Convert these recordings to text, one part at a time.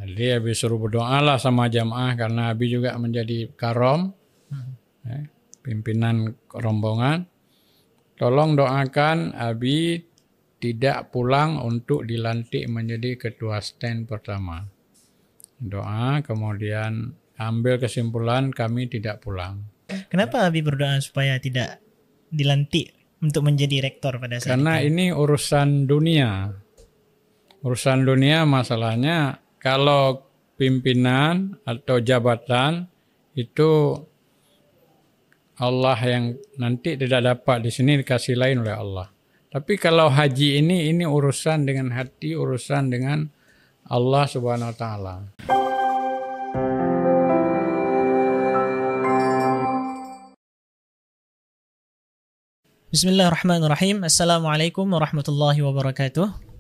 Jadi Abi suruh berdoa lah sama jamaah karena Abi juga menjadi karom, pimpinan rombongan. Tolong doakan Abi tidak pulang untuk dilantik menjadi ketua stand pertama. Doa, kemudian ambil kesimpulan kami tidak pulang. Kenapa Abi berdoa supaya tidak dilantik untuk menjadi rektor pada saat Karena itu? ini urusan dunia. Urusan dunia masalahnya kalau pimpinan atau jabatan itu Allah yang nanti tidak dapat, di sini dikasih lain oleh Allah. Tapi kalau haji ini urusan dengan hati, urusan dengan Allah Subhanahu wa taala. Bismillahirrahmanirrahim. Assalamualaikum warahmatullahi wabarakatuh.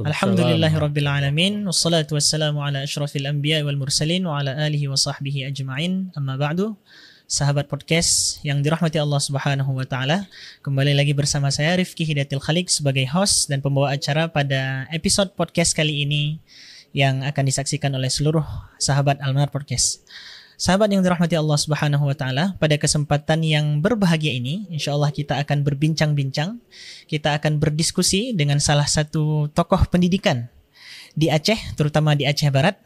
Alhamdulillahirrabbilalamin. Wassalatu wassalamu ala ashrafil anbiya wal mursalin wa ala alihi wa sahbihi ajma'in. Amma ba'du. Sahabat podcast yang dirahmati Allah Subhanahu wa taala, kembali lagi bersama saya Rifki Hidayatul Khaliq sebagai host dan pembawa acara pada episode podcast kali ini yang akan disaksikan oleh seluruh sahabat Al-Manar Podcast. Sahabat yang dirahmati Allah Subhanahu wa taala, pada kesempatan yang berbahagia ini, insyaallah kita akan berbincang-bincang, kita akan berdiskusi dengan salah satu tokoh pendidikan di Aceh, terutama di Aceh Barat.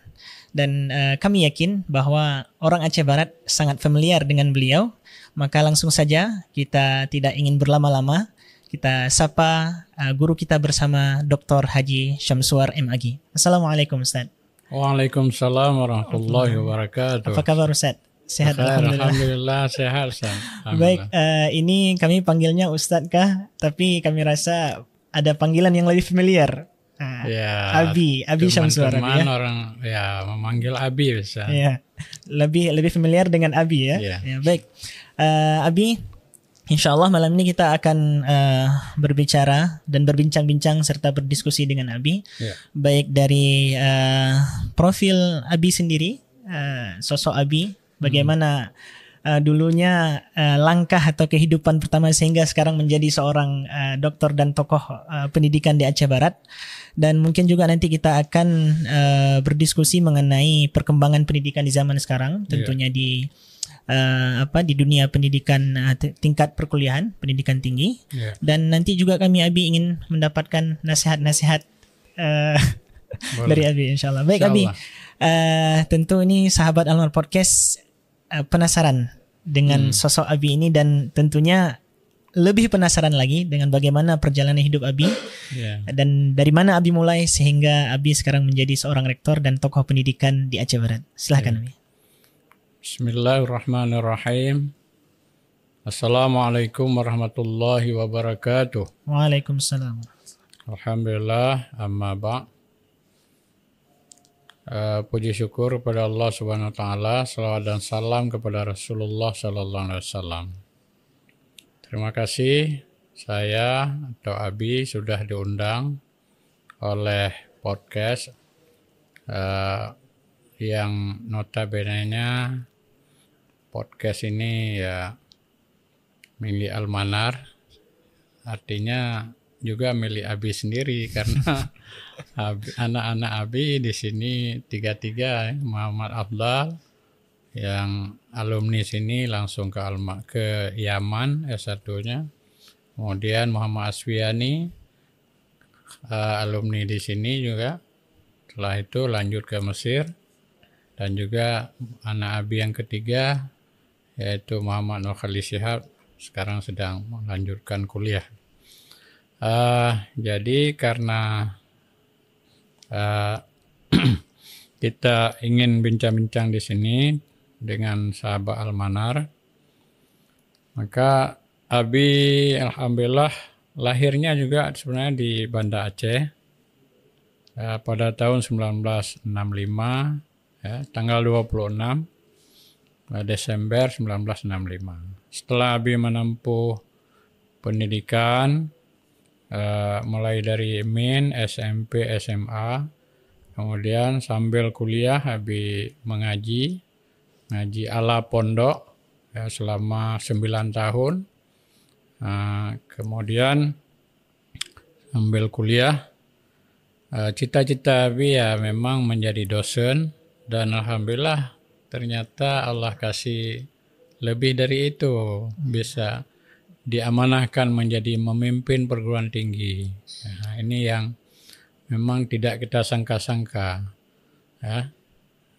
Dan kami yakin bahwa orang Aceh Barat sangat familiar dengan beliau. Maka langsung saja, kita tidak ingin berlama-lama, kita sapa guru kita bersama Dr. Haji Syamsuar M.Agi. Assalamualaikum Ustaz. Waalaikumsalam warahmatullahi wabarakatuh. Apa kabar Ustaz? Sehat? Alhamdulillah sehat Ustaz. Baik, ini kami panggilnya Ustaz kah? Tapi kami rasa ada panggilan yang lebih familiar. Ya, Abi Syamsuar. Teman-teman orang ya memanggil Abi bisa. Ya, lebih familiar dengan Abi ya. Ya baik, Abi. Insyaallah malam ini kita akan berbicara dan berbincang-bincang serta berdiskusi dengan Abi, baik dari profil Abi sendiri, sosok Abi, bagaimana dulunya langkah atau kehidupan pertama sehingga sekarang menjadi seorang dokter dan tokoh pendidikan di Aceh Barat, dan mungkin juga nanti kita akan berdiskusi mengenai perkembangan pendidikan di zaman sekarang, tentunya di dunia pendidikan tingkat perkuliahan, pendidikan tinggi. Dan nanti juga kami Abi ingin mendapatkan nasihat-nasihat dari Abi insyaallah. Baik Abi, tentu ini sahabat Al-Manar Podcast penasaran dengan sosok Abi ini, dan tentunya lebih penasaran lagi dengan bagaimana perjalanan hidup Abi, dan dari mana Abi mulai sehingga Abi sekarang menjadi seorang rektor dan tokoh pendidikan di Aceh Barat. Silahkan Abi. Bismillahirrahmanirrahim. Assalamualaikum warahmatullahi wabarakatuh. Waalaikumsalam. Alhamdulillah, amma ba'. Puji syukur kepada Allah Subhanahu wa taala, salawat dan salam kepada Rasulullah sallallahu alaihi wasallam. Terima kasih saya atau Abi sudah diundang oleh podcast yang notabene-nya podcast ini ya milik Al-Manar, artinya juga milik Abi sendiri ke anak-anak Abi di sini tiga Muhammad Afdal yang alumni sini langsung ke Yaman S1-nya, kemudian Muhammad Asfiani alumni di sini juga, setelah itu lanjut ke Mesir, dan juga anak Abi yang ketiga yaitu Muhammad Nur Khalid Shihab sekarang sedang melanjutkan kuliah. Jadi karena kita ingin bincang-bincang di sini dengan sahabat Al-Manar, maka Abi alhamdulillah lahirnya juga sebenarnya di Banda Aceh pada tahun 1965, tanggal 26 Desember 1965. Setelah Abi menempuh pendidikan mulai dari MIN, SMP, SMA, kemudian sambil kuliah Abi ngaji ala pondok selama 9 tahun. Kemudian sambil kuliah cita-cita Abi ya memang menjadi dosen, dan alhamdulillah ternyata Allah kasih lebih dari itu, bisa diamanahkan menjadi memimpin perguruan tinggi. Nah, ini yang memang tidak kita sangka-sangka, ya,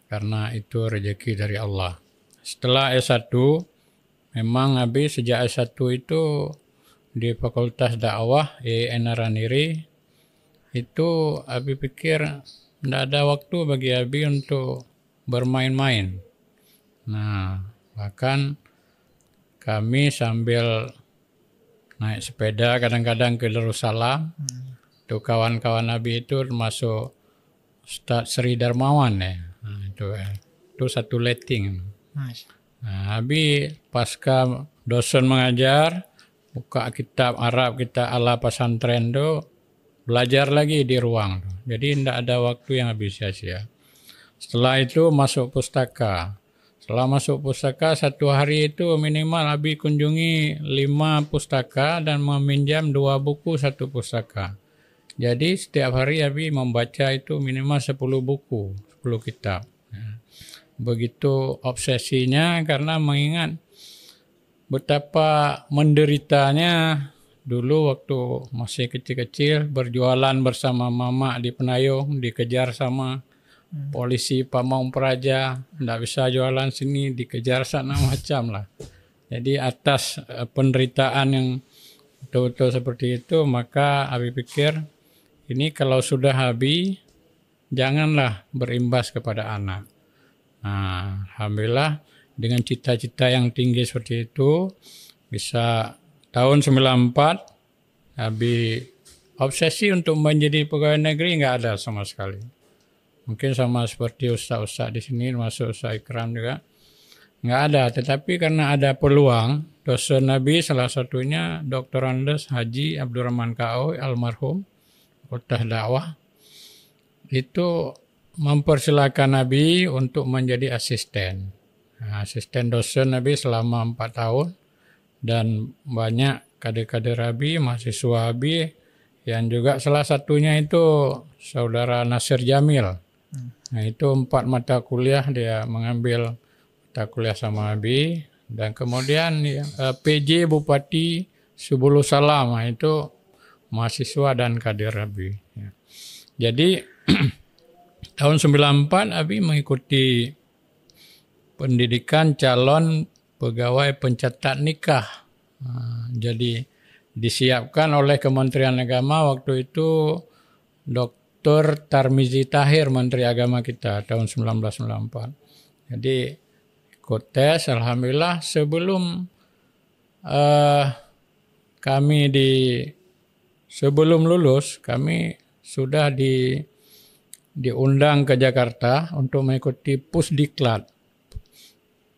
karena itu rezeki dari Allah. Setelah S1, memang Abi sejak S1 itu di Fakultas Dakwah IAIN Naraniri, itu Abi pikir tidak ada waktu bagi Abi untuk bermain-main. Nah, bahkan kami sambil naik sepeda kadang-kadang ke Darussalam. Tuh kawan-kawan Abi itu termasuk Ustaz Sri Darmawan ya. Nah, itu satu letting. Nah, Abi pasca dosen mengajar, buka kitab Arab kita ala pesantren itu, belajar lagi di ruang. Jadi tidak ada waktu yang habis sia-sia. Setelah itu masuk pustaka. Setelah masuk pustaka, satu hari itu minimal Abi kunjungi 5 pustaka dan meminjam 2 buku satu pustaka. Jadi setiap hari Abi membaca itu minimal 10 buku, 10 kitab. Begitu obsesinya karena mengingat betapa menderitanya dulu waktu masih kecil-kecil, berjualan bersama mama di Penayung, dikejar sama polisi Pamong Praja, tidak bisa jualan sini, dikejar sana macam lah. Jadi atas penderitaan yang betul-betul seperti itu, maka Abi pikir ini kalau sudah Abi, janganlah berimbas kepada anak. Nah, alhamdulillah dengan cita-cita yang tinggi seperti itu, bisa tahun 94, Abi obsesi untuk menjadi pegawai negeri nggak ada sama sekali. Mungkin sama seperti ustaz-ustaz di sini, termasuk Ustaz Ikram juga, nggak ada. Tetapi karena ada peluang, dosen Nabi salah satunya Dr. Andes Haji Abdurrahman Ka'oi almarhum, Fakultas Dakwah, itu mempersilakan Nabi untuk menjadi asisten. Nah, asisten dosen Nabi selama 4 tahun, dan banyak kader-kader Nabi, mahasiswa Nabi, yang juga salah satunya itu Saudara Nasir Jamil. Nah, itu 4 mata kuliah dia mengambil mata kuliah sama Abi, dan kemudian PJ Bupati Subulu Salam, itu mahasiswa dan kader Abi. Jadi tahun 94 Abi mengikuti pendidikan calon pegawai pencatat nikah. Jadi disiapkan oleh Kementerian Agama waktu itu Dr. Tarmizi Tahir, Menteri Agama kita tahun 1994. Jadi ikut tes, alhamdulillah sebelum sebelum lulus kami sudah diundang ke Jakarta untuk mengikuti Pusdiklat,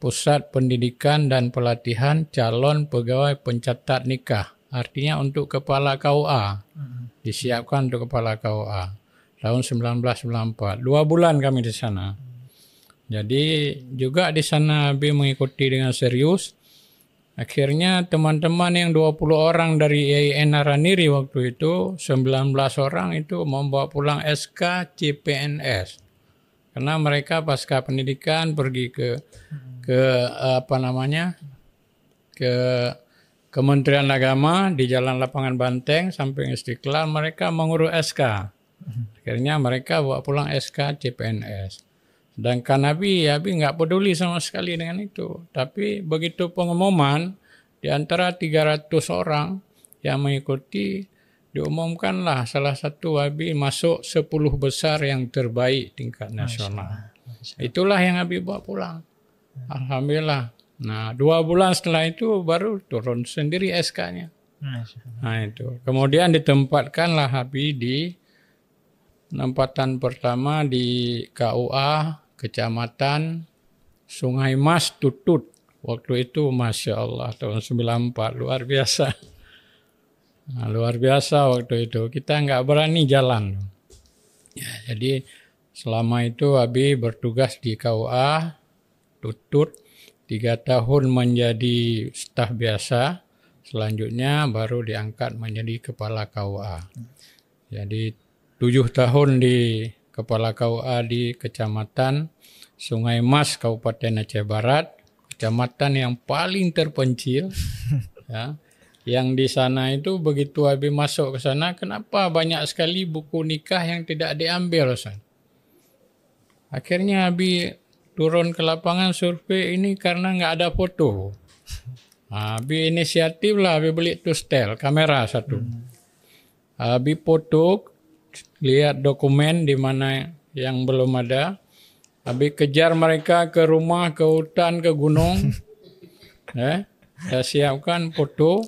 Pusat Pendidikan dan Pelatihan Calon Pegawai Pencatat Nikah. Artinya untuk kepala KUA. Disiapkan untuk kepala KUA. Tahun 1994. 2 bulan kami di sana. Jadi juga di sana Abi mengikuti dengan serius. Akhirnya teman-teman yang 20 orang dari IAIN Naraniri waktu itu, 19 orang itu membawa pulang SK CPNS. Karena mereka pasca pendidikan pergi ke Kementerian Agama di Jalan Lapangan Banteng samping Istiqlal, mereka mengurus SK. Akhirnya mereka bawa pulang SK CPNS. Sedangkan Abi nggak peduli sama sekali dengan itu. Tapi begitu pengumuman, di antara 300 orang yang mengikuti, diumumkanlah salah satu Abi masuk 10 besar yang terbaik tingkat nasional. Itulah yang Abi bawa pulang. Alhamdulillah. Nah, 2 bulan setelah itu baru turun sendiri SK-nya. Nah itu. Kemudian ditempatkanlah Abi di penempatan pertama di KUA Kecamatan Sungai Mas Tutut. Waktu itu Masya Allah tahun 94, luar biasa. Nah, luar biasa waktu itu. Kita nggak berani jalan. Ya, jadi selama itu Abi bertugas di KUA Tutut 3 tahun menjadi staf biasa. Selanjutnya baru diangkat menjadi kepala KUA. Jadi 7 tahun di Kepala KUA di Kecamatan Sungai Mas, Kabupaten Aceh Barat, kecamatan yang paling terpencil. Ya. Yang di sana itu begitu Abi masuk ke sana, kenapa banyak sekali buku nikah yang tidak diambil, Ustaz? Akhirnya Abi turun ke lapangan survei ini karena nggak ada foto. Abi inisiatif lah, Abi beli setel kamera satu. Abi foto, lihat dokumen di mana yang belum ada. Abi kejar mereka ke rumah, ke hutan, ke gunung. Saya siapkan foto.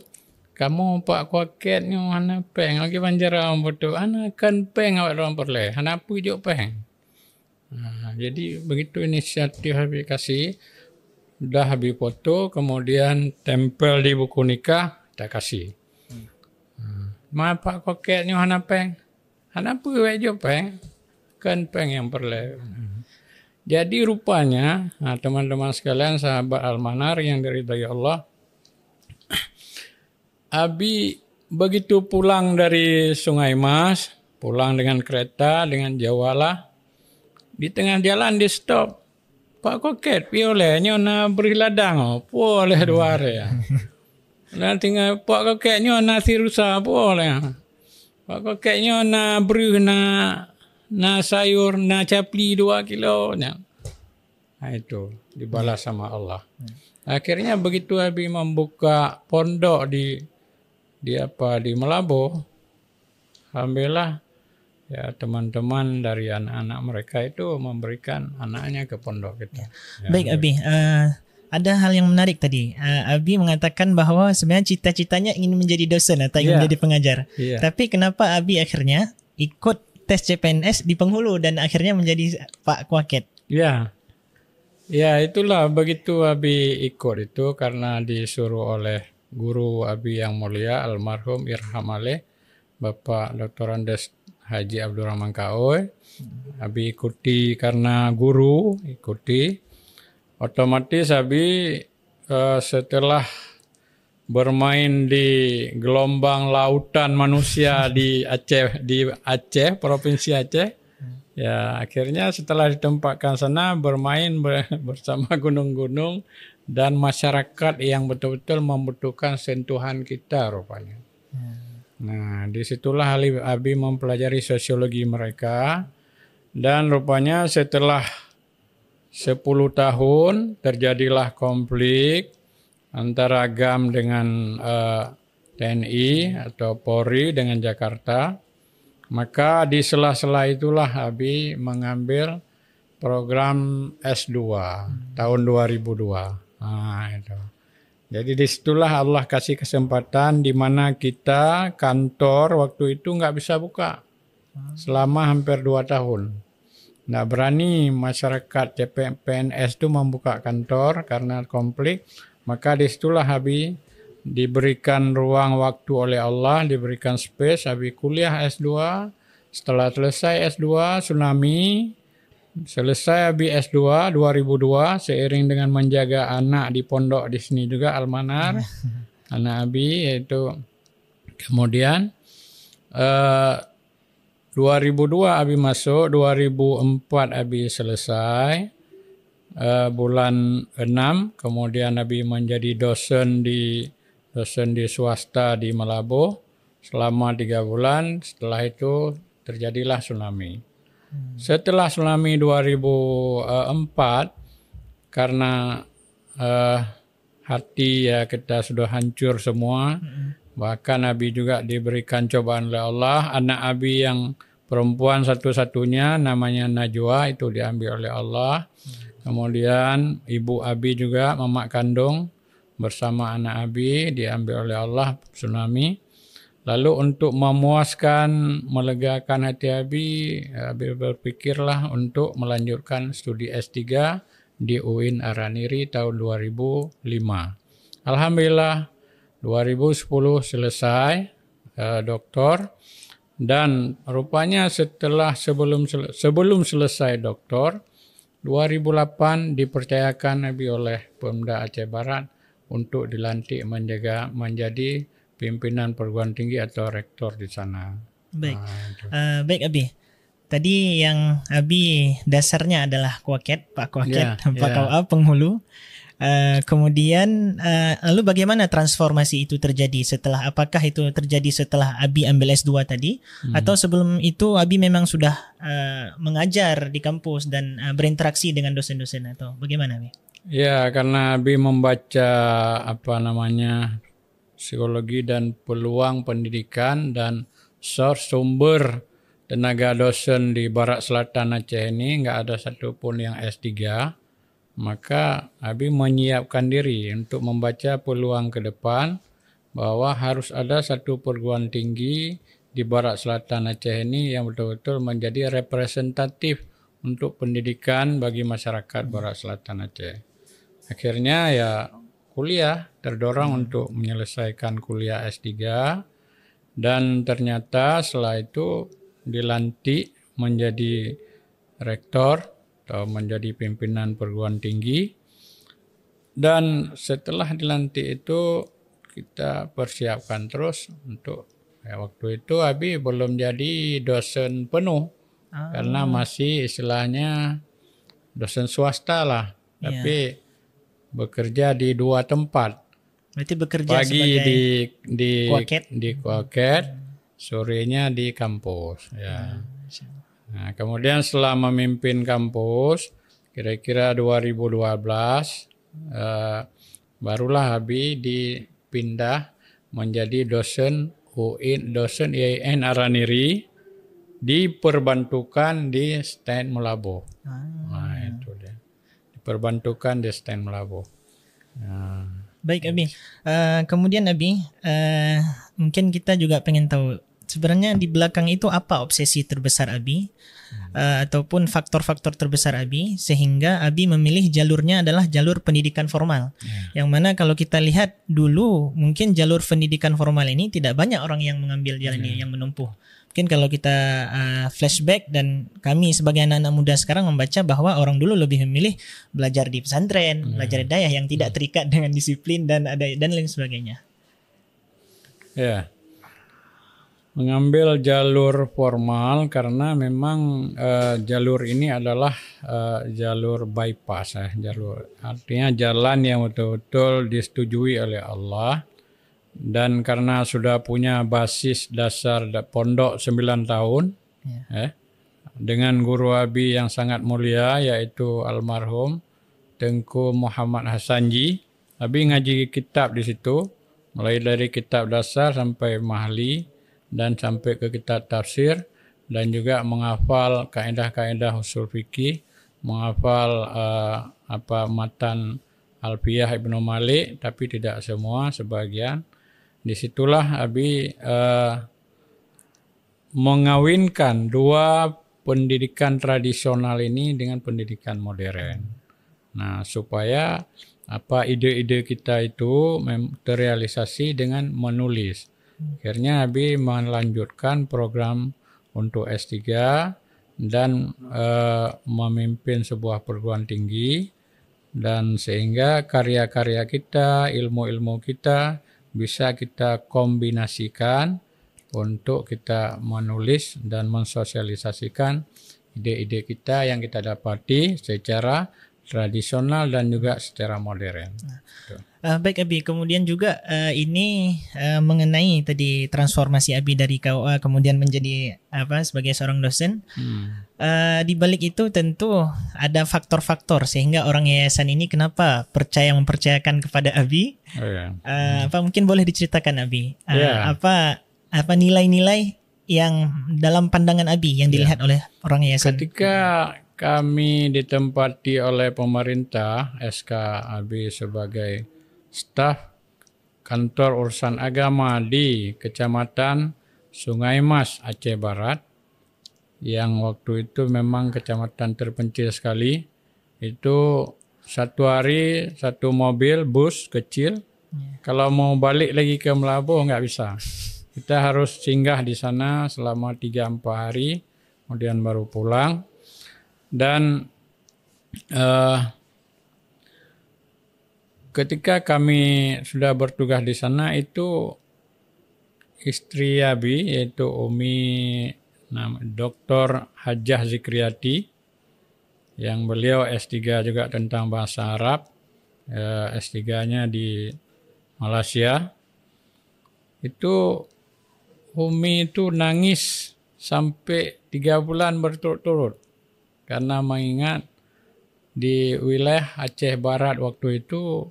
Kamu Pak Kuaket ni mana peng lagi panjara foto. Ana kan peng awak orang perle. Ana pu jo peng. Jadi begitu inisiatif Abi kasih. Dah Abi foto, kemudian tempel di buku nikah, kita kasih. Ma Pak Kuaket ni mana peng. Ana pu jo peng. Kan peng yang perle. Jadi rupanya, teman-teman sekalian, sahabat Al-Manar yang diridhai Allah, Abi begitu pulang dari Sungai Mas, pulang dengan kereta, dengan jawala, di tengah jalan di stop. Pak Koket, pioleh, nyona beri ladang, boleh 2 hari. Dan tinggal Pak Koket, nyona sirusa, boleh. Pak Koket, nyona beri na sayur, na capli 2 kilo. Nah, itu dibalas sama Allah. Akhirnya begitu Abi membuka pondok di Melabo, alhamdulillah ya teman-teman dari anak-anak mereka itu memberikan anaknya ke pondok kita. Ya, baik Abi, ada hal yang menarik tadi. Abi mengatakan bahwa sebenarnya cita-citanya ingin menjadi dosen atau ingin menjadi pengajar. Tapi kenapa Abi akhirnya ikut tes CPNS di Penghulu dan akhirnya menjadi Pak Kuaket? Ya itulah, begitu Abi ikut itu karena disuruh oleh guru Abi yang mulia almarhum Irham Aleh, Bapak Dr. Andes Haji Abdurrahman Kaoy. Abi ikuti karena guru, otomatis Abi setelah bermain di gelombang lautan manusia di Aceh, Provinsi Aceh. Ya, akhirnya setelah ditempatkan sana bermain bersama gunung-gunung dan masyarakat yang betul-betul membutuhkan sentuhan kita rupanya. Nah, disitulah Abi mempelajari sosiologi mereka, dan rupanya setelah 10 tahun terjadilah konflik antara Agam dengan TNI atau Polri dengan Jakarta. Maka di sela-sela itulah Abi mengambil program S2 tahun 2002. Itu. Jadi disitulah Allah kasih kesempatan di mana kita kantor waktu itu nggak bisa buka selama hampir 2 tahun. Nggak berani masyarakat PNS itu membuka kantor karena konflik. Maka disitulah Abi diberikan ruang waktu oleh Allah, diberikan space, Abi kuliah S2. Setelah selesai S2, tsunami. Selesai Abi S2 2002, seiring dengan menjaga anak di pondok di sini juga Al-Manar. Anak Abi yaitu kemudian 2002 Abi masuk, 2004 Abi selesai. Bulan 6 kemudian Abi menjadi dosen di swasta di Malabo selama 3 bulan. Setelah itu terjadilah tsunami. Setelah tsunami 2004, karena hati ya kita sudah hancur semua. Bahkan Abi juga diberikan cobaan oleh Allah. Anak Abi yang perempuan satu-satunya namanya Najwa itu diambil oleh Allah. Kemudian ibu Abi juga, mamak kandung bersama anak Abi diambil oleh Allah tsunami. Lalu untuk memuaskan, melegakan hati Abi berpikirlah untuk melanjutkan studi S3 di UIN Araniri tahun 2005. Alhamdulillah 2010 selesai doktor, dan rupanya sebelum selesai doktor 2008 dipercayakan Abi oleh Pemda Aceh Barat untuk dilantik menjadi pimpinan perguruan tinggi atau rektor di sana. Baik. Baik Abi. Tadi yang Abi dasarnya adalah Kuaket, Pak Kuaket, Pak KUA penghulu. Kemudian lalu bagaimana transformasi itu terjadi setelah, apakah itu terjadi setelah Abi ambil S2 tadi atau sebelum itu Abi memang sudah mengajar di kampus dan berinteraksi dengan dosen-dosen atau bagaimana Abi? Ya, karena Abi membaca psikologi dan peluang pendidikan dan source sumber tenaga dosen di Barat Selatan Aceh ini nggak ada satupun yang S3. Maka Abi menyiapkan diri untuk membaca peluang ke depan bahwa harus ada satu perguruan tinggi di Barat Selatan Aceh ini yang betul-betul menjadi representatif untuk pendidikan bagi masyarakat Barat Selatan Aceh. Akhirnya ya kuliah, terdorong untuk menyelesaikan kuliah S3 dan ternyata setelah itu dilantik menjadi rektor atau menjadi pimpinan perguruan tinggi. Dan setelah dilantik itu kita persiapkan terus untuk waktu itu Abi belum jadi dosen penuh karena masih istilahnya dosen swasta lah, tapi bekerja di 2 tempat. Berarti bekerja pagi sebagai di Kuaket, sorenya di kampus ya. Nah, kemudian setelah memimpin kampus, kira-kira 2012, barulah Abi dipindah menjadi dosen UIN, dosen IAIN Araniri, diperbantukan di Stand Melabuh. Nah, itu dia. Diperbantukan di Stand Melabuh. Nah. Baik Abi. Kemudian Abi, mungkin kita juga pengen tahu sebenarnya di belakang itu apa obsesi terbesar Abi ataupun faktor-faktor terbesar Abi sehingga Abi memilih jalurnya adalah jalur pendidikan formal. Yang mana kalau kita lihat dulu mungkin jalur pendidikan formal ini tidak banyak orang yang mengambil jalan ini, yang menempuh. Mungkin kalau kita flashback dan kami sebagai anak-anak muda sekarang membaca bahwa orang dulu lebih memilih belajar di pesantren, belajar di dayah yang tidak terikat dengan disiplin dan lain sebagainya. Ya. Mengambil jalur formal karena memang jalur ini adalah jalur bypass, artinya jalan yang betul-betul disetujui oleh Allah, dan karena sudah punya basis dasar pondok 9 tahun dengan guru Abi yang sangat mulia yaitu almarhum Tengku Muhammad Hasanji. Abi ngaji kitab di situ mulai dari kitab dasar sampai mahli dan sampai ke kitab tafsir, dan juga menghafal kaedah-kaedah usul fikih, menghafal matan Alfiyah Ibnu Malik, tapi tidak semua, sebagian. Disitulah Abi mengawinkan 2 pendidikan tradisional ini dengan pendidikan modern. Nah, supaya ide-ide kita itu terrealisasi dengan menulis. Akhirnya Abi melanjutkan program untuk S3 dan memimpin sebuah perguruan tinggi, dan sehingga karya-karya kita, ilmu-ilmu kita bisa kita kombinasikan untuk kita menulis dan mensosialisasikan ide-ide kita yang kita dapati secara tradisional dan juga secara modern. Baik Abi, kemudian juga ini mengenai tadi transformasi Abi dari KUA kemudian menjadi sebagai seorang dosen. Di balik itu tentu ada faktor-faktor sehingga orang yayasan ini kenapa mempercayakan kepada Abi. Mungkin boleh diceritakan Abi apa nilai-nilai yang dalam pandangan Abi yang dilihat oleh orang yayasan. Ketika kami ditempati oleh pemerintah SK Abi sebagai staf kantor urusan agama di Kecamatan Sungai Mas, Aceh Barat, yang waktu itu memang kecamatan terpencil sekali. Itu satu hari 1 mobil bus kecil. Kalau mau balik lagi ke Melabuh nggak bisa. Kita harus singgah di sana selama 3-4 hari, kemudian baru pulang. Dan ketika kami sudah bertugas di sana itu istri Abi yaitu Umi Dr. Hajah Zikriati, yang beliau S3 juga tentang bahasa Arab, S3-nya di Malaysia. Itu Umi itu nangis sampai 3 bulan berturut-turut karena mengingat di wilayah Aceh Barat waktu itu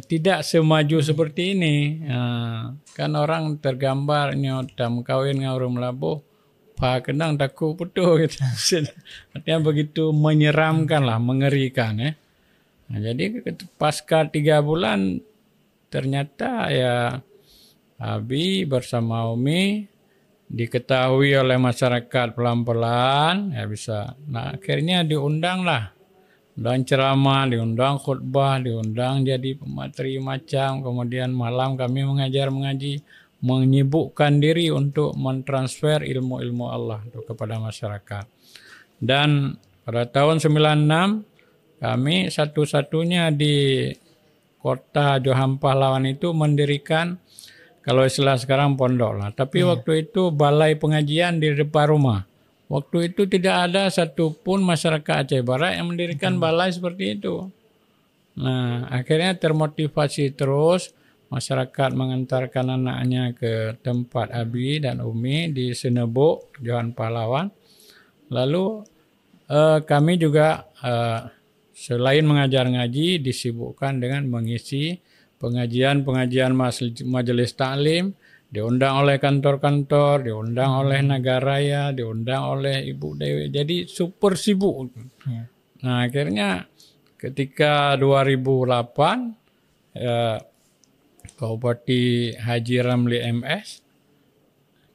tidak semaju seperti ini. Kan orang tergambar nyodam kawin ngaurum labuh, pak kenang takut putus gitu. Artinya begitu menyeramkan lah, mengerikan ya. Nah, jadi pasca 3 bulan ternyata ya Abi bersama Umi diketahui oleh masyarakat pelan-pelan ya bisa. Nah akhirnya diundang lah. Diundang ceramah, diundang khutbah, diundang jadi pemateri macam. Kemudian malam kami mengaji, menyibukkan diri untuk mentransfer ilmu-ilmu Allah kepada masyarakat. Dan pada tahun 96 kami satu-satunya di kota Johor Pahlawan itu mendirikan, kalau istilah sekarang pondok lah. Tapi waktu itu balai pengajian di depan rumah. Waktu itu tidak ada satupun masyarakat Aceh Barat yang mendirikan balai seperti itu. Nah, akhirnya termotivasi terus masyarakat mengantarkan anaknya ke tempat Abi dan Umi di Senebok, Johor Pahlawan. Lalu kami juga selain mengajar ngaji disibukkan dengan mengisi pengajian-pengajian majelis taklim, diundang oleh kantor-kantor, diundang oleh Nagaraya, diundang oleh Ibu Dewi. Jadi super sibuk. Nah akhirnya ketika 2008 Pak Bupati Haji Ramli MS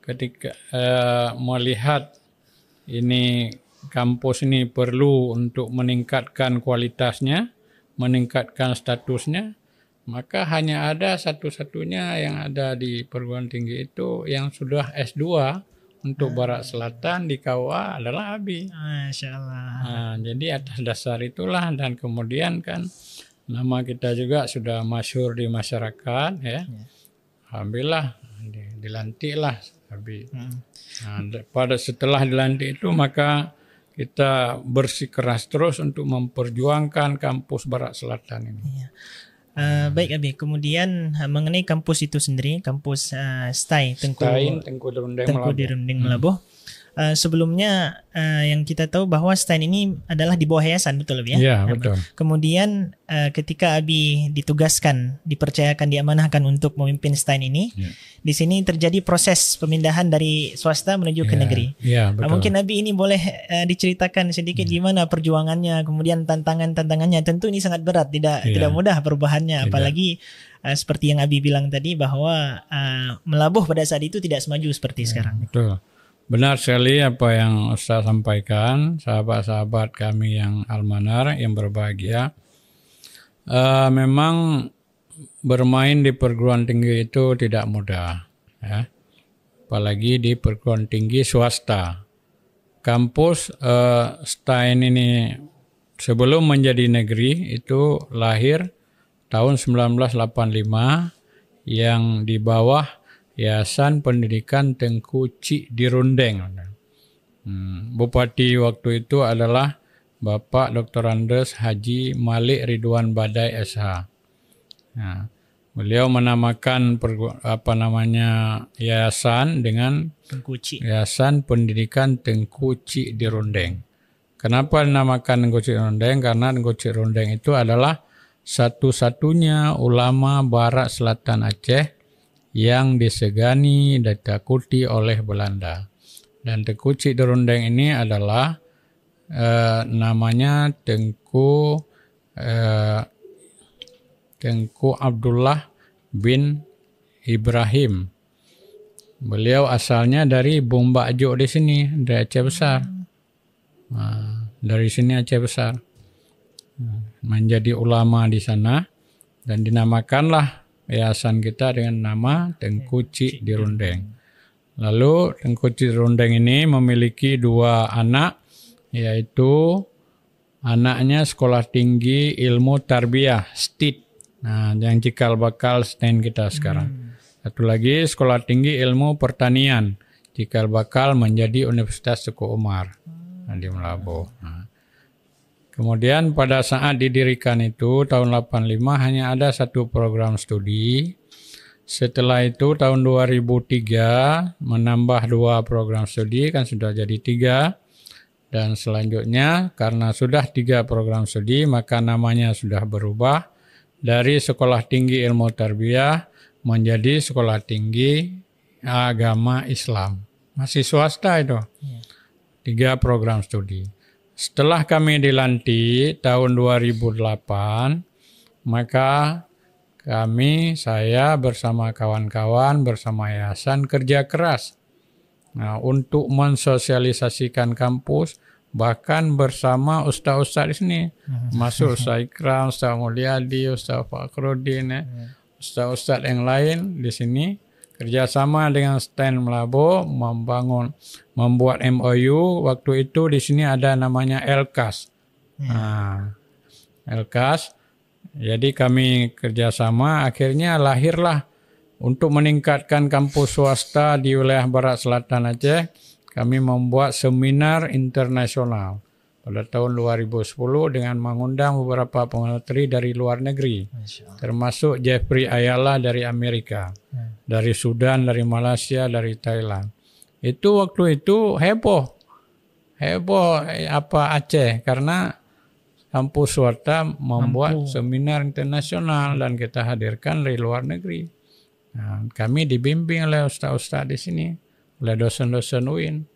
ketika melihat ini kampus ini perlu untuk meningkatkan kualitasnya, meningkatkan statusnya, maka hanya ada satu-satunya yang ada di perguruan tinggi itu yang sudah S2 untuk Barat Selatan di KUA adalah Abi. Masya Allah. Nah, jadi atas dasar itulah dan kemudian kan nama kita juga sudah masyhur di masyarakat ya. Alhamdulillah dilantiklah Abi. Nah, setelah dilantik itu maka kita bersikeras terus untuk memperjuangkan kampus Barat Selatan ini. Baik Abi, kemudian mengenai kampus itu sendiri, kampus STAI Tengku Dirundeng Melabuh. Sebelumnya yang kita tahu bahwa STAI ini adalah di bawah yayasan, betul Abi ya? Iya, betul. Kemudian ketika Abi ditugaskan, dipercayakan, diamanahkan untuk memimpin STAI ini, di sini terjadi proses pemindahan dari swasta menuju ke negeri. Iya, betul. Mungkin Abi ini boleh diceritakan sedikit gimana perjuangannya, kemudian tantangannya. Tentu ini sangat berat, tidak mudah perubahannya, apalagi seperti yang Abi bilang tadi bahwa Melabuh pada saat itu tidak semaju seperti sekarang. Betul. Benar sekali apa yang Ustaz sampaikan, sahabat-sahabat kami yang almanar, yang berbahagia. Memang bermain di perguruan tinggi itu tidak mudah, ya. Apalagi di perguruan tinggi swasta. Kampus STAIN ini sebelum menjadi negeri itu lahir tahun 1985 yang di bawah Yayasan Pendidikan Tengku Cik Dirundeng. Bupati waktu itu adalah Bapak Dr. Andes Haji Malik Ridwan Badai SH. Nah, beliau menamakan yayasan dengan Yayasan Pendidikan Tengku Cik Dirundeng. Kenapa dinamakan Tengku Cik Dirundeng? Karena Tengku Cik Dirundeng itu adalah satu-satunya ulama Barat Selatan Aceh yang disegani dan ditakuti oleh Belanda. Dan Tengku Cik Dirundeng ini adalah namanya Tengku Abdullah bin Ibrahim. Beliau asalnya dari Bung Bakjo di sini, dari Aceh Besar. Nah, dari sini Aceh Besar. Menjadi ulama di sana dan dinamakanlah yayasan kita dengan nama Tengku Cik Dirundeng. Lalu Tengku Cik Dirundeng ini memiliki 2 anak, yaitu anaknya Sekolah Tinggi Ilmu Tarbiyah STIT Nah, yang cikal bakal stand kita sekarang. Satu lagi Sekolah Tinggi Ilmu Pertanian, cikal bakal menjadi Universitas Teguh Umar di Melabuh. Nah, kemudian pada saat didirikan itu tahun 85 hanya ada satu program studi. Setelah itu tahun 2003 menambah 2 program studi, kan sudah jadi 3. Dan selanjutnya karena sudah 3 program studi maka namanya sudah berubah dari Sekolah Tinggi Ilmu Tarbiyah menjadi Sekolah Tinggi Agama Islam. Masih swasta itu. 3 program studi. Setelah kami dilantik tahun 2008, maka saya bersama kawan-kawan, bersama yayasan kerja keras untuk mensosialisasikan kampus, bahkan bersama ustaz-ustaz di sini. Masuk Ustaz Ikram, Ustaz Mulyadi, Ustaz Fakhruddin, ustaz-ustaz yang lain di sini. Kerjasama dengan STAN Melabuh membuat MOU. Waktu itu di sini ada namanya LKAS. LKAS. Jadi kami kerjasama, akhirnya lahirlah untuk meningkatkan kampus swasta di wilayah Barat Selatan Aceh. Kami membuat seminar internasional pada tahun 2010 dengan mengundang beberapa pemateri dari luar negeri, termasuk Jeffrey Ayala dari Amerika, dari Sudan, dari Malaysia, dari Thailand. Itu waktu itu heboh Aceh karena kampus swasta membuat seminar internasional dan kita hadirkan dari luar negeri. Nah, kami dibimbing oleh ustaz-ustaz di sini, oleh dosen-dosen UIN,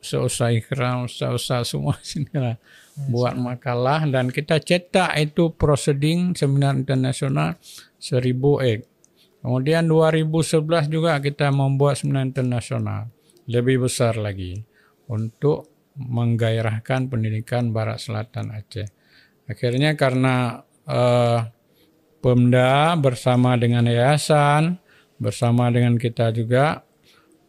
ustaz Ikram, ustaz semua sini lah, buat makalah dan kita cetak itu proceeding seminar internasional 1000 ek. Kemudian 2011 juga kita membuat seminar internasional lebih besar lagi untuk menggairahkan pendidikan Barat Selatan Aceh. Akhirnya karena Pemda bersama dengan yayasan, bersama dengan kita juga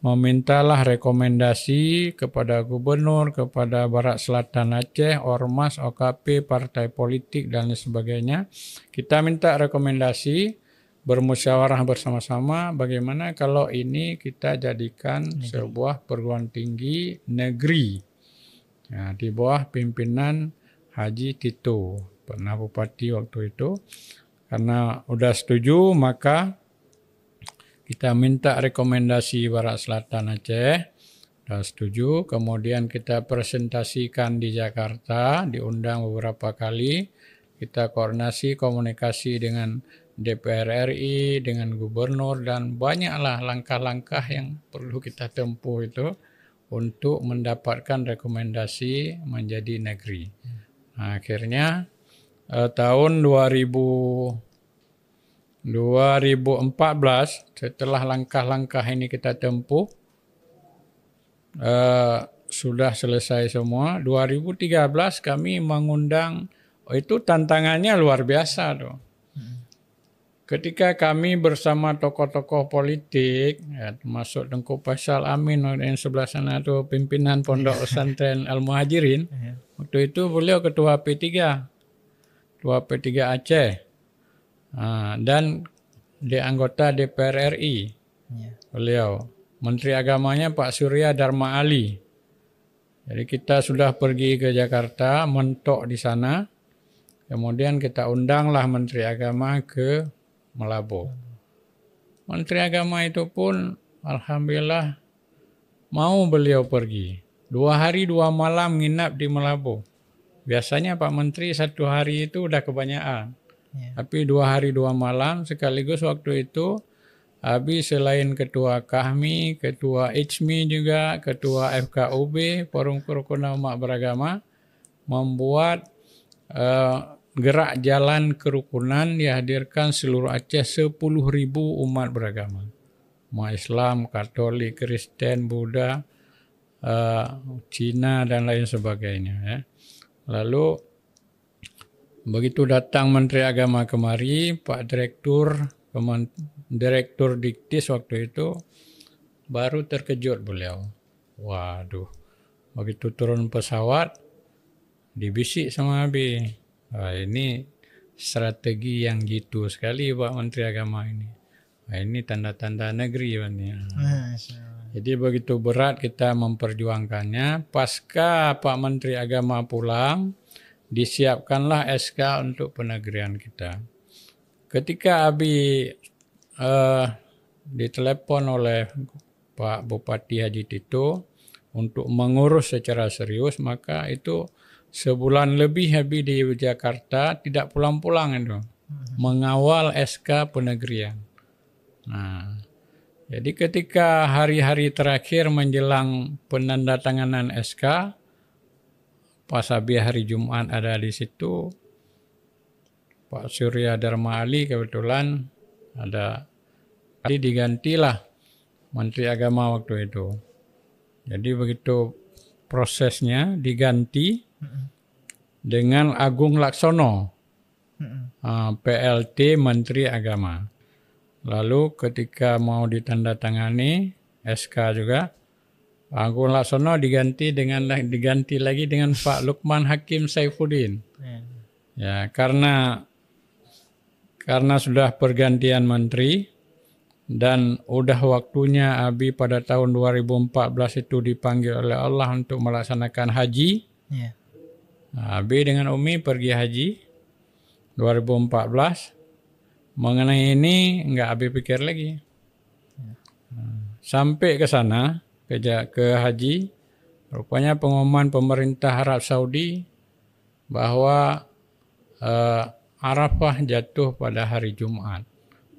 memintalah rekomendasi kepada gubernur, kepada Barat Selatan Aceh, Ormas, OKP, partai politik dan sebagainya. Kita minta rekomendasi, bermusyawarah bersama-sama bagaimana kalau ini kita jadikan sebuah perguruan tinggi negeri di bawah pimpinan Haji Tito, pernah bupati waktu itu. Karena udah setuju maka kita minta rekomendasi Barat Selatan Aceh, sudah setuju, kemudian kita presentasikan di Jakarta, diundang beberapa kali, kita koordinasi komunikasi dengan DPR RI, dengan gubernur, dan banyaklah langkah-langkah yang perlu kita tempuh itu untuk mendapatkan rekomendasi menjadi negeri. Nah, akhirnya tahun 2014 setelah langkah-langkah ini kita tempuh sudah selesai semua. 2013 kami mengundang, itu tantangannya luar biasa tuh. Ketika kami bersama tokoh-tokoh politik, termasuk Tengku Faisal Amin yang sebelah sana tuh pimpinan Pondok Pesantren Al-Muhajirin, waktu itu beliau ketua P3 Aceh, dan anggota DPR RI, beliau Menteri Agamanya Pak Surya Dharma Ali. Jadi kita sudah pergi ke Jakarta, mentok di sana, kemudian kita undanglah Menteri Agama ke Melabuh. Menteri Agama itu pun alhamdulillah mau beliau pergi. 2 hari 2 malam nginap di Melabuh. Biasanya Pak Menteri 1 hari itu udah kebanyakan. Tapi 2 hari 2 malam sekaligus waktu itu habis selain ketua KAHMI, ketua ICMI juga, ketua FKUB, Forum Kerukunan Umat Beragama, membuat gerak jalan kerukunan dihadirkan seluruh Aceh 10.000 umat beragama. Umat Islam, Katolik, Kristen, Buddha, Cina dan lain sebagainya. Ya. Lalu begitu datang Menteri Agama kemari, Pak Direktur Diktis waktu itu baru terkejut beliau. Waduh, begitu turun pesawat dibisik sama Abi. Ini strategi yang jitu sekali Pak Menteri Agama ini. Nah, ini tanda-tanda negeri Pak. Jadi begitu berat kita memperjuangkannya. Pasca Pak Menteri Agama pulang, disiapkanlah SK untuk penegrian kita. Ketika Abi ditelepon oleh Pak Bupati Haji Tito untuk mengurus secara serius, maka itu sebulan lebih Abi di Jakarta tidak pulang-pulang itu, mengawal SK penegrian. Nah, jadi ketika hari-hari terakhir menjelang penandatanganan SK, pas Abi hari Jumat ada di situ, Pak Surya Dharma Ali kebetulan ada, jadi digantilah Menteri Agama waktu itu. Jadi begitu prosesnya diganti dengan Agung Laksono, PLT Menteri Agama. Lalu ketika mau ditandatangani SK juga, Agung Laksono diganti lagi dengan Pak Lukman Hakim Saifuddin. Ya, karena sudah pergantian menteri dan udah waktunya Abi pada tahun 2014 itu dipanggil oleh Allah untuk melaksanakan haji. Nah, Abi dengan Umi pergi haji 2014. Mengenai ini enggak Abi pikir lagi. Sampai ke sana, ke haji, rupanya pengumuman pemerintah Arab Saudi bahwa Arafah jatuh pada hari Jumat,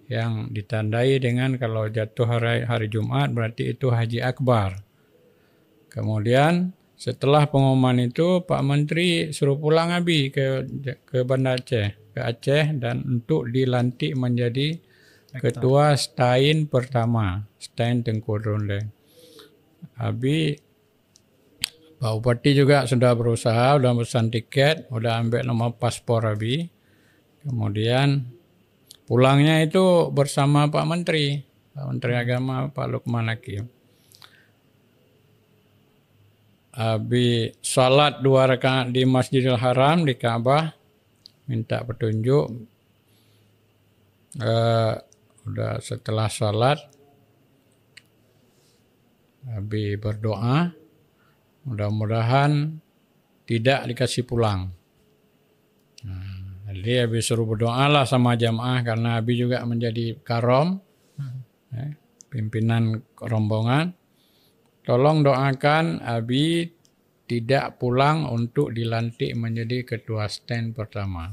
yang ditandai dengan kalau jatuh hari Jumat berarti itu Haji Akbar. Kemudian setelah pengumuman itu Pak Menteri suruh pulang Abi ke Banda Aceh, ke Aceh, dan untuk dilantik menjadi Ketua Stain pertama, Stain Tengku Ronde. Abi, Pak Bupati juga sudah berusaha, sudah pesan tiket, sudah ambil nomor paspor Abi. Kemudian pulangnya itu bersama Pak Menteri Agama Pak Lukman Hakim. Abi salat 2 rakaat di Masjidil Haram di Ka'bah, minta petunjuk. Udah setelah salat, Abi berdoa, mudah-mudahan tidak dikasih pulang. Jadi Abi suruh berdoa lah sama jamaah karena Abi juga menjadi karom, pimpinan rombongan. Tolong doakan Abi tidak pulang untuk dilantik menjadi ketua stand pertama.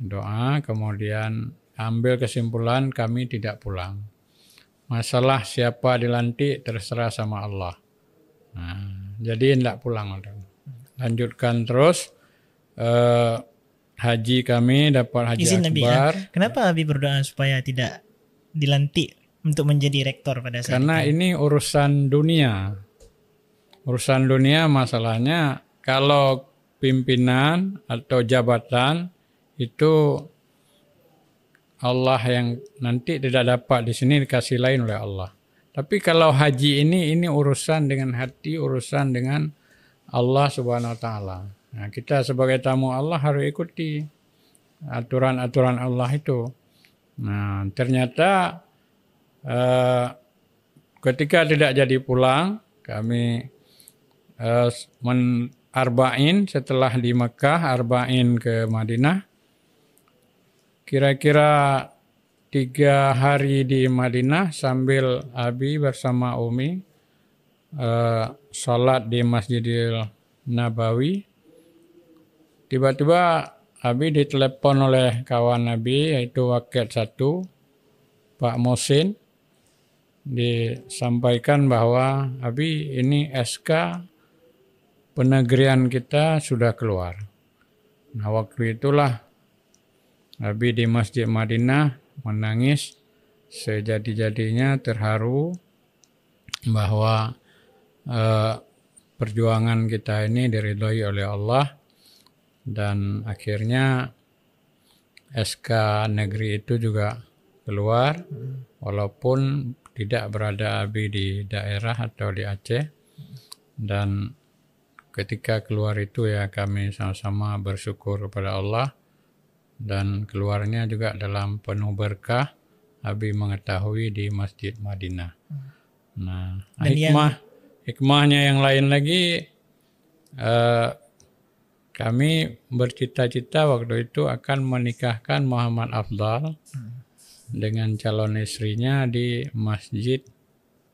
Doa, kemudian ambil kesimpulan kami tidak pulang. Masalah siapa dilantik terserah sama Allah. Nah, jadi tidak pulang. Lanjutkan terus. Haji kami dapat haji Izin akbar. Nabi, kenapa Abi berdoa supaya tidak dilantik untuk menjadi rektor pada saat Karena itu? ini urusan dunia. Urusan dunia masalahnya kalau pimpinan atau jabatan itu Allah yang nanti tidak dapat, di sini dikasih lain oleh Allah. Tapi kalau haji ini urusan dengan hati, urusan dengan Allah Subhanahu wa taala. Nah, kita sebagai tamu Allah harus ikuti aturan-aturan Allah itu. Nah, ternyata ketika tidak jadi pulang, kami arba'in setelah di Mekah, arba'in ke Madinah. Kira-kira 3 hari di Madinah sambil Abi bersama Umi salat di Masjidil Nabawi. Tiba-tiba Abi ditelepon oleh kawan Abi yaitu Wakil 1 Pak Mosin, disampaikan bahwa Abi ini SK penegrian kita sudah keluar. Nah, waktu itulah Abi di Masjid Madinah menangis sejadi-jadinya, terharu bahwa perjuangan kita ini diridhoi oleh Allah. Dan akhirnya SK negeri itu juga keluar, walaupun tidak berada Abi di daerah atau di Aceh. Dan ketika keluar itu ya kami sama-sama bersyukur kepada Allah dan keluarnya juga dalam penuh berkah. Abi mengetahui di Masjid Madinah. Nah, hikmahnya yang lain lagi, kami bercita-cita waktu itu akan menikahkan Muhammad Afdal dengan calon istrinya di Masjid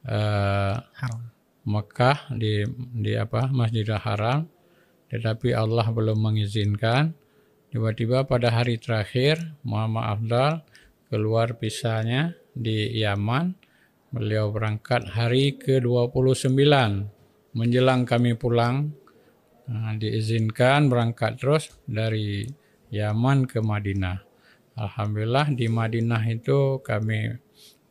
Haram. Mekah di Masjidil Haram, tetapi Allah belum mengizinkan. Tiba-tiba pada hari terakhir Muhammad Afdal keluar visanya di Yaman. Beliau berangkat hari ke-29 menjelang kami pulang. Diizinkan berangkat terus dari Yaman ke Madinah. Alhamdulillah di Madinah itu kami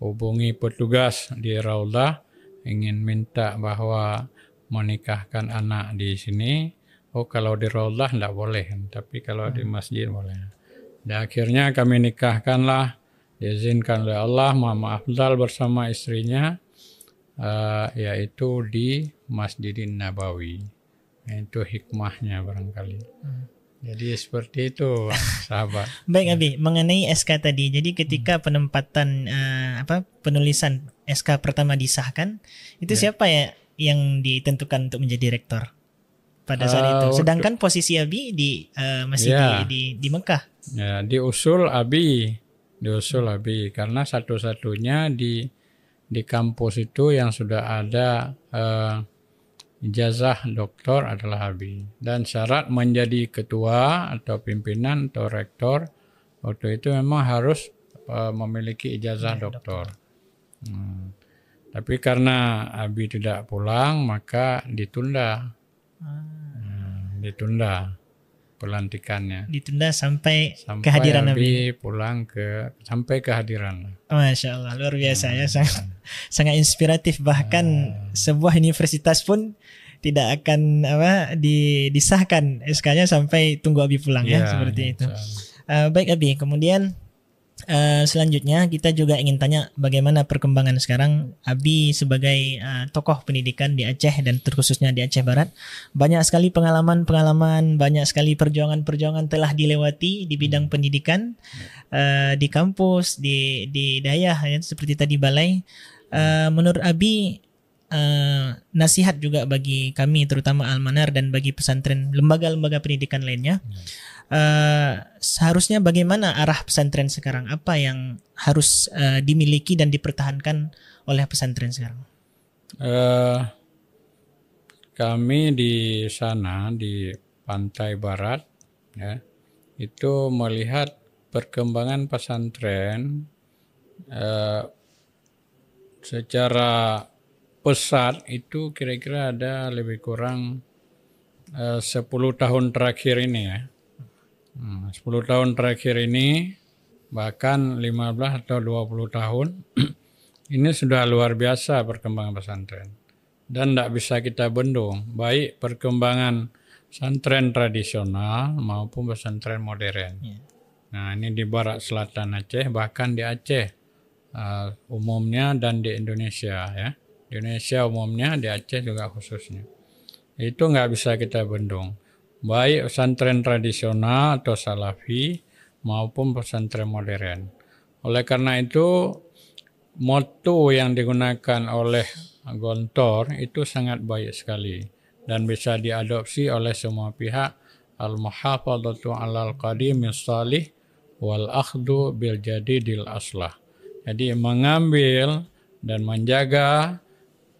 hubungi petugas di Raudhah, ingin minta bahwa menikahkan anak di sini. Oh, kalau di Raudhah tidak boleh, tapi kalau di masjid boleh. Dan akhirnya kami nikahkanlah, diizinkan oleh Allah, Muhammad Afdal bersama istrinya, yaitu di Masjidin Nabawi. Itu hikmahnya barangkali. Jadi seperti itu, sahabat. Baik Abi, mengenai SK tadi. Jadi ketika penempatan penulisan SK pertama disahkan, itu siapa ya yang ditentukan untuk menjadi rektor pada saat itu? Sedangkan posisi Abi masih di Mekah. Ya, diusul Abi karena satu-satunya di kampus itu yang sudah ada ijazah doktor adalah Abi, dan syarat menjadi ketua atau pimpinan atau rektor waktu itu memang harus memiliki ijazah doktor. Tapi karena Abi tidak pulang maka ditunda pelantikannya. Ditunda sampai kehadiran Abi pulang sampai kehadiran. Masya Allah, luar biasa ya, sangat inspiratif. Bahkan sebuah universitas pun tidak akan disahkan SK-nya sampai tunggu Abi pulang ya seperti itu. Baik Abi, kemudian selanjutnya kita juga ingin tanya bagaimana perkembangan sekarang Abi sebagai tokoh pendidikan di Aceh dan terkhususnya di Aceh Barat. Banyak sekali pengalaman, banyak sekali perjuangan telah dilewati di bidang pendidikan, di kampus, di dayah ya, seperti tadi balai. Menurut Abi, nasihat juga bagi kami terutama Al-Manar dan bagi pesantren, lembaga-lembaga pendidikan lainnya, seharusnya bagaimana arah pesantren sekarang? Apa yang harus dimiliki dan dipertahankan oleh pesantren sekarang? Kami di sana di pantai barat ya, itu melihat perkembangan pesantren secara pesat itu kira-kira ada lebih kurang 10 tahun terakhir ini ya. 10 tahun terakhir ini, bahkan 15 atau 20 tahun, ini sudah luar biasa perkembangan pesantren. Dan tidak bisa kita bendung, baik perkembangan pesantren tradisional maupun pesantren modern. Nah, ini di barat selatan Aceh, bahkan di Aceh umumnya dan di Indonesia ya. Di Indonesia umumnya, di Aceh juga khususnya. Itu nggak bisa kita bendung. Baik pesantren tradisional atau salafi maupun pesantren modern. Oleh karena itu, moto yang digunakan oleh Gontor itu sangat baik sekali dan bisa diadopsi oleh semua pihak. Al-muhafadzatu 'alal qadimis shalih wal akhdu bil jadidil aslah. Jadi mengambil dan menjaga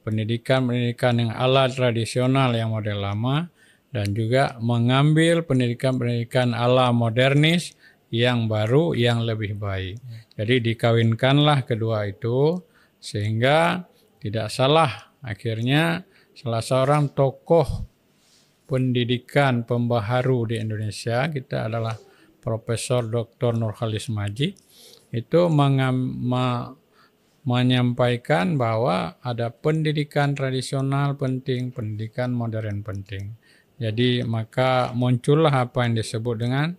pendidikan yang ala tradisional yang model lama, dan juga mengambil pendidikan ala modernis yang baru yang lebih baik. Jadi dikawinkanlah kedua itu sehingga tidak salah. Akhirnya salah seorang tokoh pendidikan pembaharu di Indonesia kita adalah Profesor Dr. Nurkhalis Majid, itu menyampaikan bahwa ada pendidikan tradisional penting, pendidikan modern penting. Jadi maka muncullah apa yang disebut dengan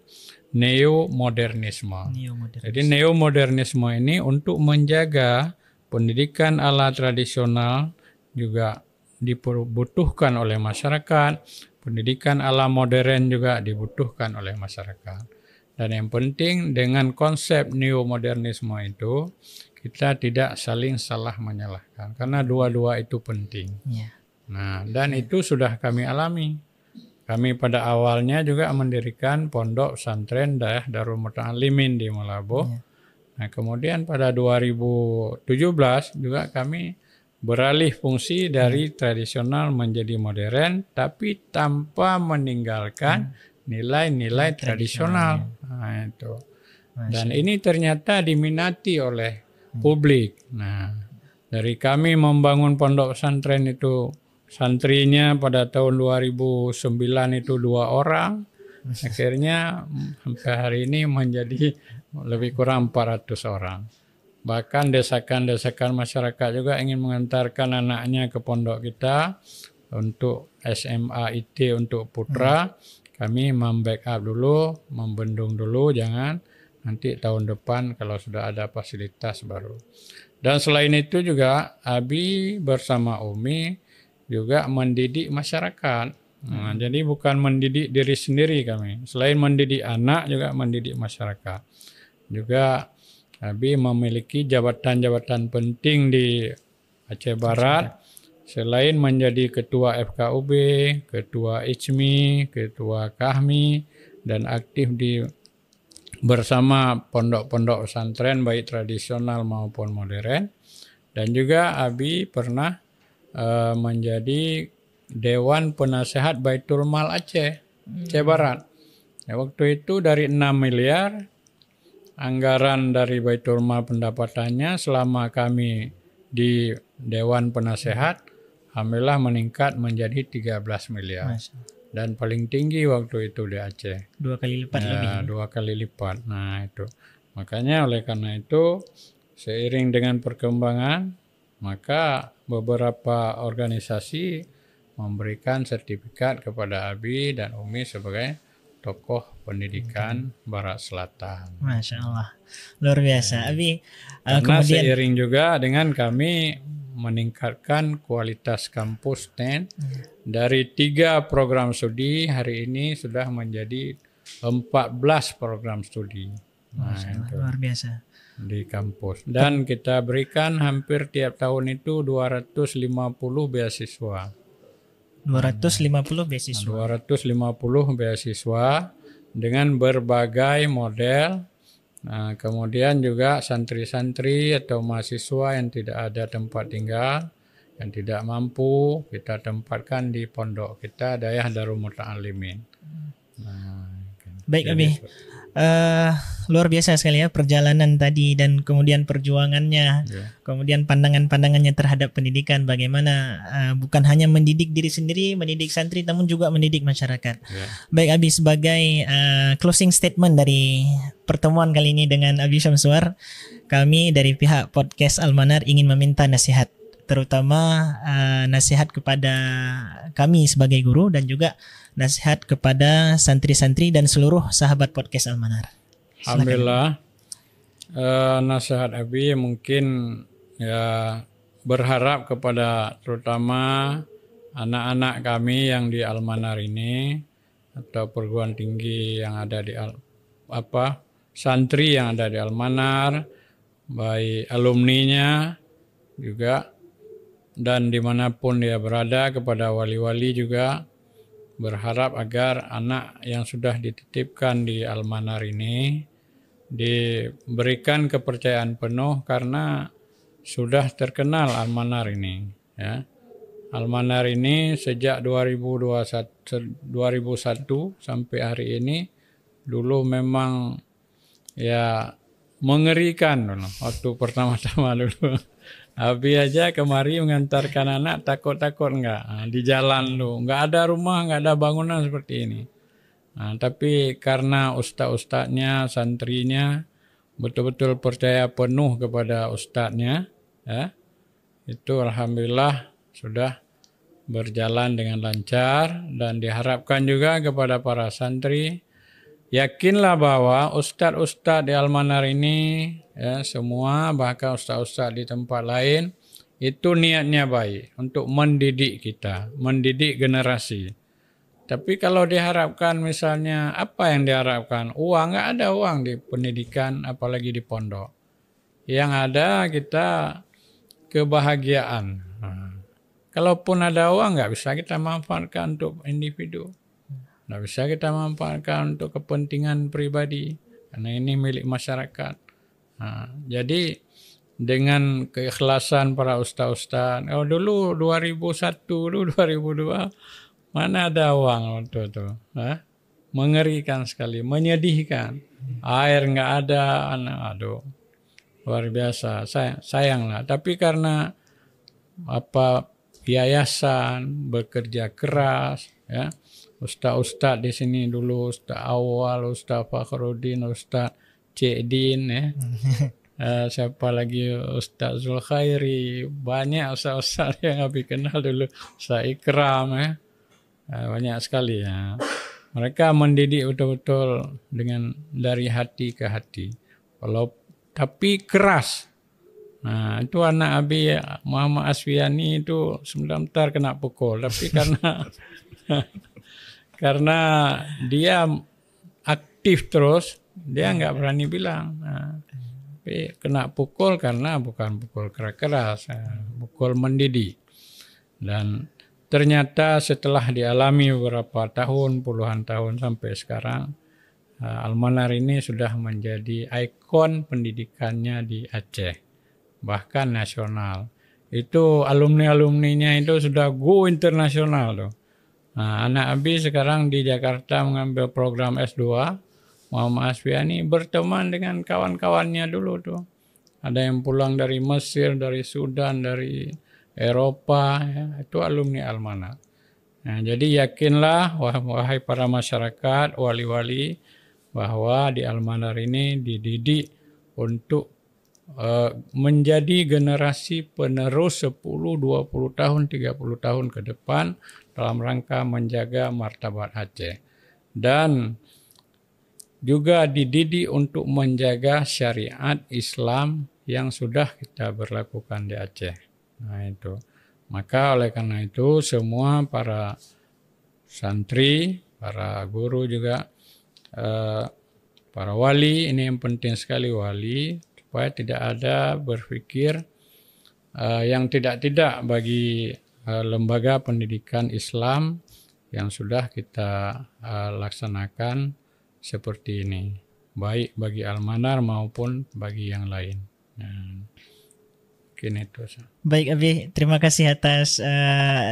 neomodernisme. Jadi neomodernisme ini untuk menjaga pendidikan ala tradisional juga dibutuhkan oleh masyarakat, pendidikan ala modern juga dibutuhkan oleh masyarakat. Dan yang penting dengan konsep neomodernisme itu kita tidak saling salah menyalahkan karena dua-dua itu penting. Nah, dan itu sudah kami alami. Kami pada awalnya juga mendirikan pondok pesantren Darul Muta'allimin di Malabo. Nah, kemudian pada 2017 juga kami beralih fungsi dari tradisional menjadi modern, tapi tanpa meninggalkan nilai-nilai tradisional. Nah, itu. Dan ini ternyata diminati oleh publik. Nah, dari kami membangun pondok pesantren itu, santrinya pada tahun 2009 itu 2 orang. Akhirnya sampai hari ini menjadi lebih kurang 400 orang. Bahkan desakan-desakan masyarakat juga ingin mengantarkan anaknya ke pondok kita untuk SMA IT untuk putra. Kami membackup dulu, membendung dulu, jangan nanti tahun depan kalau sudah ada fasilitas baru. Dan selain itu juga Abi bersama Umi juga mendidik masyarakat. Nah, jadi bukan mendidik diri sendiri kami. Selain mendidik anak juga mendidik masyarakat. Juga Abi memiliki jabatan-jabatan penting di Aceh Barat. Selain menjadi ketua FKUB, ketua ICMI, ketua KAHMI, dan aktif bersama pondok-pondok pesantren baik tradisional maupun modern. Dan juga Abi pernah menjadi Dewan Penasehat Baitul Mal Aceh Barat. Ya, waktu itu dari 6 miliar anggaran dari Baitul Mal pendapatannya selama kami di Dewan Penasehat, alhamdulillah meningkat menjadi 13 miliar. Dan paling tinggi waktu itu di Aceh. 2 kali lipat lebih. 2 kali lipat. Nah, itu. Makanya oleh karena itu, seiring dengan perkembangan, maka beberapa organisasi memberikan sertifikat kepada Abi dan Umi sebagai tokoh pendidikan Barat Selatan. Masya Allah, luar biasa. Abi, karena kemudian seiring juga dengan kami meningkatkan kualitas kampus TEN dari 3 program studi hari ini sudah menjadi 14 program studi. Nah, itu luar biasa di kampus. Dan kita berikan hampir tiap tahun itu 250 beasiswa. 250 beasiswa. 250 beasiswa dengan berbagai model. Nah, kemudian juga santri-santri atau mahasiswa yang tidak ada tempat tinggal, yang tidak mampu, kita tempatkan di pondok kita Dayah Darul Muta'allimin. Nah, baik Abi, luar biasa sekali ya perjalanan tadi dan kemudian perjuangannya, kemudian pandangan-pandangannya terhadap pendidikan, bagaimana bukan hanya mendidik diri sendiri, mendidik santri, namun juga mendidik masyarakat. Baik Abi, sebagai closing statement dari pertemuan kali ini dengan Abi Syamsuar, kami dari pihak podcast Al-Manar ingin meminta nasihat, terutama nasihat kepada kami sebagai guru dan juga nasihat kepada santri-santri dan seluruh sahabat podcast Al-Manar. Alhamdulillah, nasihat Abi mungkin ya berharap kepada terutama anak-anak kami yang di Al-Manar ini atau perguruan tinggi yang ada di santri yang ada di Al-Manar, baik alumninya juga dan dimanapun dia berada, kepada wali-wali juga berharap agar anak yang sudah dititipkan di Al-Manar ini diberikan kepercayaan penuh karena sudah terkenal Al-Manar ini. Ya. Al-Manar ini sejak 2001 sampai hari ini dulu memang ya mengerikan dulu, waktu pertama-tama dulu. Abi aja kemari mengantarkan anak takut-takut enggak di jalan lu, enggak ada rumah, enggak ada bangunan seperti ini. Nah, tapi karena ustaz-ustaznya, santrinya betul-betul percaya penuh kepada ustaznya, ya, itu alhamdulillah sudah berjalan dengan lancar dan diharapkan juga kepada para santri. Yakinlah bahwa ustadz-ustadz di Al-Manar ini, ya, semua bahkan ustadz-ustadz di tempat lain, itu niatnya baik untuk mendidik kita, mendidik generasi. Tapi kalau diharapkan misalnya apa yang diharapkan? Uang, nggak ada uang di pendidikan, apalagi di pondok. Yang ada kita kebahagiaan. Kalaupun ada uang nggak bisa kita manfaatkan untuk individu. Nggak bisa kita manfaatkan untuk kepentingan pribadi. Karena ini milik masyarakat. Jadi dengan keikhlasan para ustaz-ustaz. Dulu 2001, dulu 2002. Mana ada uang waktu itu. Mengerikan sekali. Menyedihkan. Air nggak ada. Aduh. Luar biasa. Sayanglah. Tapi karena yayasan bekerja keras, ya, ustaz-ustaz di sini dulu, Ustaz Awal, Ustaz Fakhruddin, Ustaz Cedin, ya, siapa lagi, Ustaz Zulkhairi, banyak ustaz-ustaz yang habis kenal dulu, Ustaz Ikram, ya, banyak sekali, ya. Mereka mendidik betul-betul dari hati ke hati, tapi keras. Nah, itu anak Abi Muhammad Asfiani itu sebentar kena pukul, tapi karena dia aktif terus, dia nggak berani bilang. Tapi kena pukul karena bukan pukul keras, pukul mendidik. Dan ternyata setelah dialami beberapa tahun, puluhan tahun sampai sekarang, Al-Manar ini sudah menjadi ikon pendidikannya di Aceh. Bahkan nasional. Itu alumni-alumninya itu sudah go internasional tuh. Nah, anak Abi sekarang di Jakarta mengambil program S2. Muhammad Asfiani berteman dengan kawan-kawannya dulu tuh. Ada yang pulang dari Mesir, dari Sudan, dari Eropa, ya, itu alumni Al-Manar. Nah, jadi yakinlah wahai para masyarakat, wali-wali, bahwa di Al-Manar ini dididik untuk menjadi generasi penerus 10, 20 tahun, 30 tahun ke depan dalam rangka menjaga martabat Aceh. Dan juga dididik untuk menjaga syariat Islam yang sudah kita berlakukan di Aceh. Nah itu. Maka oleh karena itu semua para santri, para guru juga, para wali, ini yang penting sekali wali, supaya tidak ada berpikir yang tidak-tidak bagi lembaga pendidikan Islam yang sudah kita laksanakan seperti ini, baik bagi Al-Manar maupun bagi yang lain. Mungkin itu. Baik Abi, terima kasih atas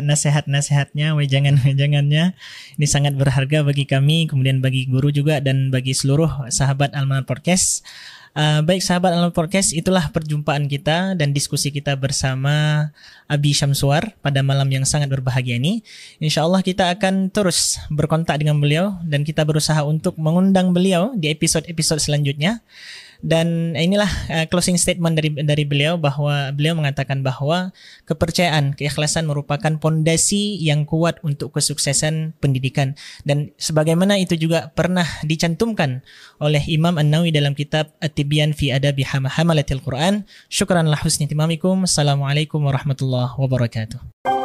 nasihat-nasihatnya, wejangan-wejangannya. Ini sangat berharga bagi kami, kemudian bagi guru juga, dan bagi seluruh sahabat Al-Manar Podcast. Baik sahabat Al-Manar Podcast, itulah perjumpaan kita dan diskusi kita bersama Abi Syamsuar pada malam yang sangat berbahagia ini. InsyaAllah kita akan terus berkontak dengan beliau dan kita berusaha untuk mengundang beliau di episode-episode selanjutnya. Dan inilah closing statement dari beliau, bahwa beliau mengatakan bahwa kepercayaan, keikhlasan merupakan pondasi yang kuat untuk kesuksesan pendidikan, dan sebagaimana itu juga pernah dicantumkan oleh Imam An-Nawawi dalam kitab At-Tibyan fi Adabi Hamalatil Quran. Syukran la husni timamikum. Assalamualaikum warahmatullahi wabarakatuh.